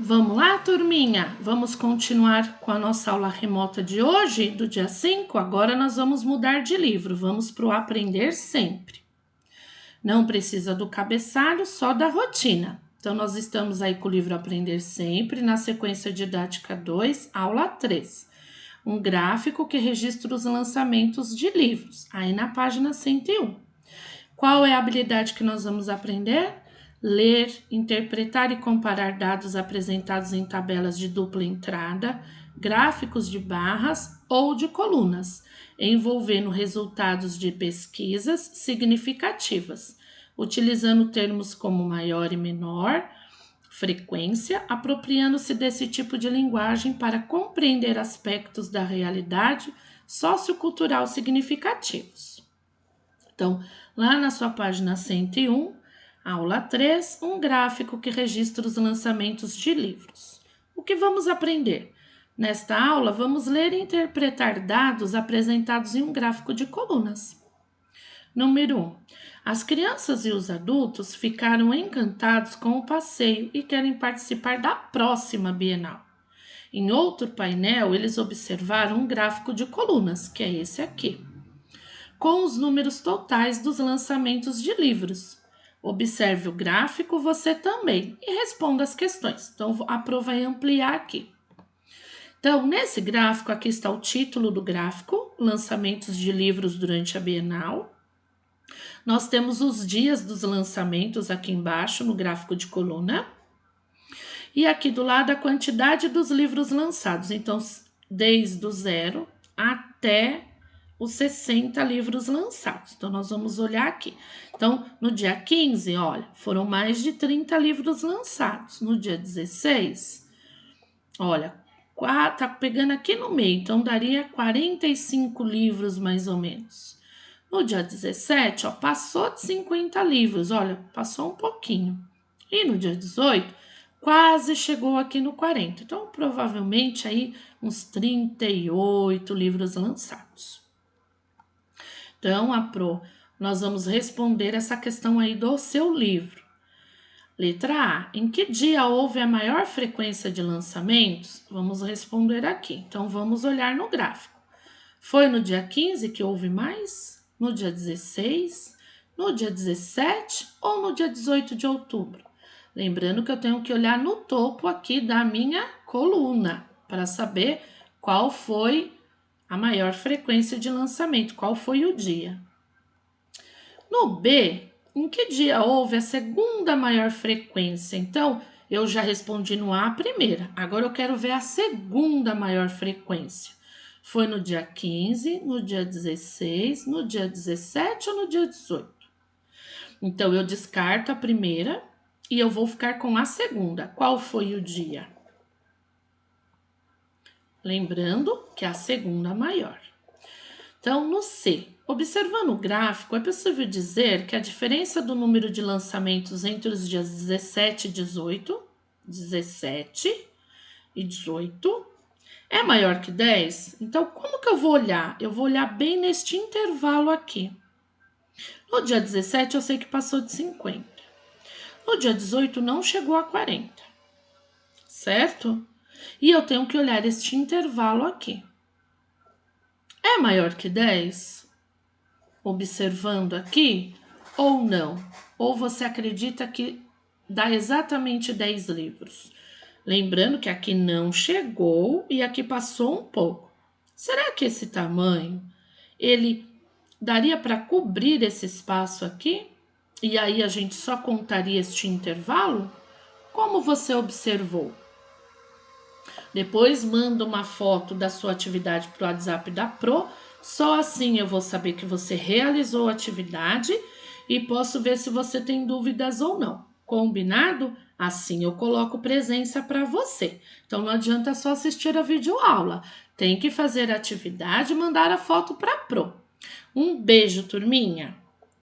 Vamos lá, turminha? Vamos continuar com a nossa aula remota de hoje, do dia 5? Agora nós vamos mudar de livro, vamos para o Aprender Sempre. Não precisa do cabeçalho, só da rotina. Então, nós estamos aí com o livro Aprender Sempre, na sequência didática 2, aula 3. Um gráfico que registra os lançamentos de livros, aí na página 101. Qual é a habilidade que nós vamos aprender? Ler, interpretar e comparar dados apresentados em tabelas de dupla entrada, gráficos de barras ou de colunas, envolvendo resultados de pesquisas significativas, utilizando termos como maior e menor, frequência, apropriando-se desse tipo de linguagem para compreender aspectos da realidade sociocultural significativos. Então, lá na sua página 101, aula 3, um gráfico que registra os lançamentos de livros. O que vamos aprender? Nesta aula, vamos ler e interpretar dados apresentados em um gráfico de colunas. Número 1. As crianças e os adultos ficaram encantados com o passeio e querem participar da próxima Bienal. Em outro painel, eles observaram um gráfico de colunas, que é esse aqui, com os números totais dos lançamentos de livros. Observe o gráfico você também e responda as questões. Então, a Pro vai ampliar aqui. Então, nesse gráfico, aqui está o título do gráfico, lançamentos de livros durante a Bienal. Nós temos os dias dos lançamentos aqui embaixo, no gráfico de coluna. E aqui do lado, a quantidade dos livros lançados. Então, desde o 0 até os 60 livros lançados. Então, nós vamos olhar aqui. Então, no dia 15, olha, foram mais de 30 livros lançados. No dia 16, olha, tá pegando aqui no meio, então daria 45 livros mais ou menos. No dia 17, ó, passou de 50 livros, olha, passou um pouquinho. E no dia 18, quase chegou aqui no 40. Então, provavelmente aí uns 38 livros lançados. Então, nós vamos responder essa questão aí do seu livro. Letra A. Em que dia houve a maior frequência de lançamentos? Vamos responder aqui. Então, vamos olhar no gráfico. Foi no dia 15 que houve mais? No dia 16? No dia 17? Ou no dia 18 de outubro? Lembrando que eu tenho que olhar no topo aqui da minha coluna para saber qual foi a maior frequência de lançamento, qual foi o dia. No B, em que dia houve a segunda maior frequência? Então, eu já respondi no A a primeira, agora eu quero ver a segunda maior frequência. Foi no dia 15, no dia 16, no dia 17 ou no dia 18? Então, eu descarto a primeira e eu vou ficar com a segunda. Qual foi o dia? Lembrando que é a segunda maior. Então, no C, observando o gráfico, é possível dizer que a diferença do número de lançamentos entre os dias 17 e 18 é maior que 10? Então, como que eu vou olhar? Eu vou olhar bem neste intervalo aqui. No dia 17, eu sei que passou de 50. No dia 18, não chegou a 40. Certo? E eu tenho que olhar este intervalo aqui. É maior que 10? Observando aqui, ou não? Ou você acredita que dá exatamente 10 livros? Lembrando que aqui não chegou e aqui passou um pouco. Será que esse tamanho, ele daria para cobrir esse espaço aqui? E aí a gente só contaria este intervalo? Como você observou? Depois manda uma foto da sua atividade para o WhatsApp da Pro. Só assim eu vou saber que você realizou a atividade e posso ver se você tem dúvidas ou não. Combinado? Assim eu coloco presença para você. Então não adianta só assistir a videoaula. Tem que fazer a atividade e mandar a foto para a Pro. Um beijo, turminha!